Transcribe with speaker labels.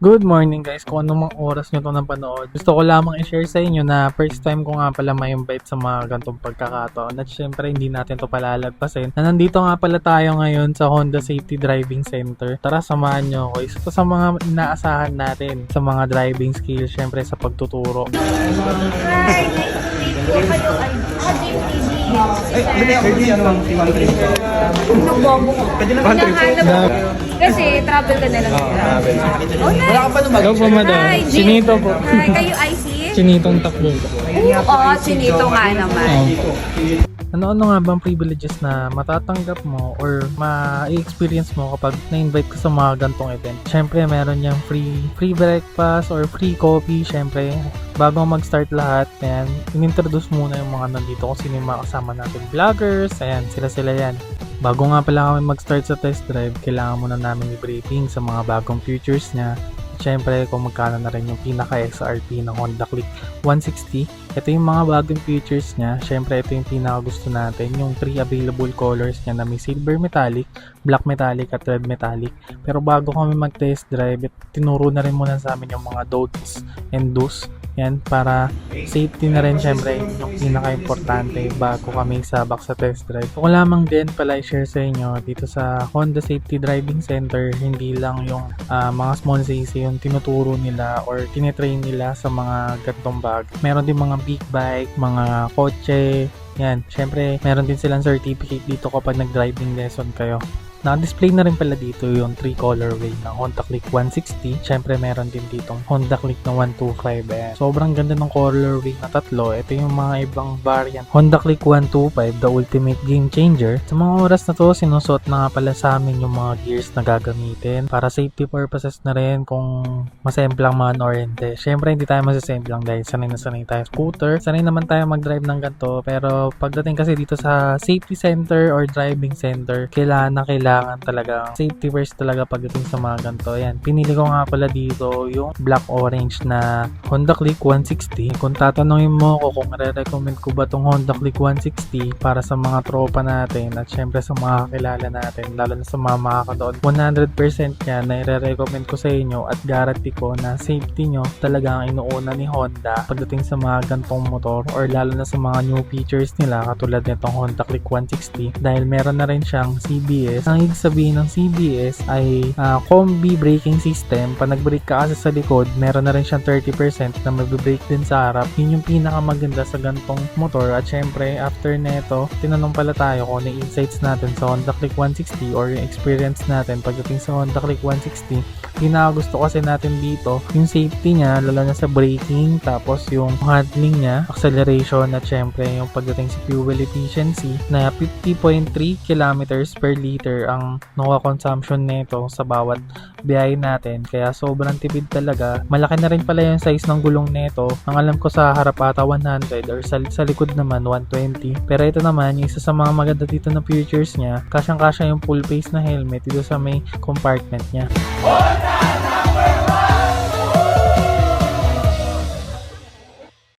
Speaker 1: Good morning guys, kung anong mga oras nyo to napanood. Gusto ko lamang i-share sa inyo na first time ko nga pala ma-invite sa mga gantong pagkakataon. At syempre hindi natin to palalagpasin. Na nandito nga pala tayo ngayon sa Honda Safety Driving Center. Tara, samahan nyo ako. Isa to sa mga inaasahan natin sa mga driving skills, syempre sa pagtuturo.
Speaker 2: Hi, nice to meet you. Kayo ay
Speaker 3: Pwede ano lang, si One Trip.
Speaker 2: Nagbobo ko.
Speaker 3: Pwede na One Trip.
Speaker 2: Kasi travel ka na lang. Oh, nice.
Speaker 3: Wala ka pa naman.
Speaker 1: Hello po madam,
Speaker 2: Hi, Jim.
Speaker 1: Chinito po.
Speaker 2: Hi, kayo ay si?
Speaker 1: Chinitong takbo.
Speaker 2: Oo, sinito nga naman.
Speaker 1: Ano nga bang privileges na matatanggap mo or ma-experience mo kapag na-invite ka sa mga gantong event? Siyempre, meron niyang free breakfast or free coffee. Siyempre, bago mag-start lahat, ayan, inintroduce muna yung mga nandito kung sino yung mga kasama natin. Vloggers, ayan, sila yan. Bago nga pala kami mag-start sa test drive, kailangan muna namin i-briefing sa mga bagong features niya. Siyempre, kung magkano na rin yung pinaka-XRP ng Honda Click 160. Ito yung mga bagong features niya. Siyempre, ito yung pinaka-gusto natin. Yung 3 available colors niya na may silver metallic, black metallic, at red metallic. Pero bago kami mag-test drive, tinuro na rin muna sa amin yung mga don'ts and do's. Yan, para safety na rin syempre yung pinaka-importante bago kami sabak sa test drive. Kung lamang din pala i-share sa inyo dito sa Honda Safety Driving Center, hindi lang yung mga small CC yung tinuturo nila or tinitrain nila sa mga gantong bag. Meron din mga big bike, mga kotse, yan. Syempre, meron din silang certificate dito kapag nag-driving lesson kayo. Naka-display na rin pala dito yung 3 colorway ng Honda Click 160. Siyempre, meron din ditong Honda Click na 125. Sobrang ganda ng colorway na tatlo. Ito yung mga ibang variant. Honda Click 125, the ultimate game changer. Sa mga oras na to, sinusot na nga pala sa amin yung mga gears na gagamitin para safety purposes na rin kung masemplang man or hindi. Siyempre, hindi tayo masasemplang dahil sanay na sanay tayo scooter. Sanay naman tayo mag-drive ng ganito. Pero pagdating kasi dito sa safety center or driving center, kailangan talaga safety first talaga pagdating sa mga ganito. Ayan, pinili ko nga pala dito yung black orange na Honda Click 160. Kung tatanungin mo ko kung re-recommend ko ba tong Honda Click 160 para sa mga tropa natin at syempre sa mga kakilala natin, lalo na sa mga makakadoon, 100% yan na i-recommend ko sa inyo at guarantee ko na safety nyo talaga ang inuuna ni Honda pagdating sa mga gantong motor or lalo na sa mga new features nila katulad nitong Honda Click 160 dahil meron na rin siyang CBS. Ang ibig sabihin ng CBS ay combi braking system. Pag nag-brake ka kasi sa likod, meron na rin siyang 30% na mag-brake din sa harap. Yun yung pinakamaganda sa gantong motor. At syempre, after neto, tinanong pala tayo kung ano yung insights natin sa Honda Click 160 or yung experience natin pagdating sa Honda Click 160. Pinakagusto kasi natin dito, yung safety niya, lalo na sa braking, tapos yung handling niya, acceleration, at syempre yung pagdating sa fuel efficiency na 50.3 kilometers per liter ang nakuha consumption nito sa bawat biyahe natin, kaya sobrang tipid talaga. Malaki na rin pala yung size ng gulong nito. Ang alam ko sa harap ata 100 or sa likod naman 120. Pero ito naman, yung isa sa mga maganda dito na features niya, kasyang-kasya yung full face na helmet dito sa may compartment niya.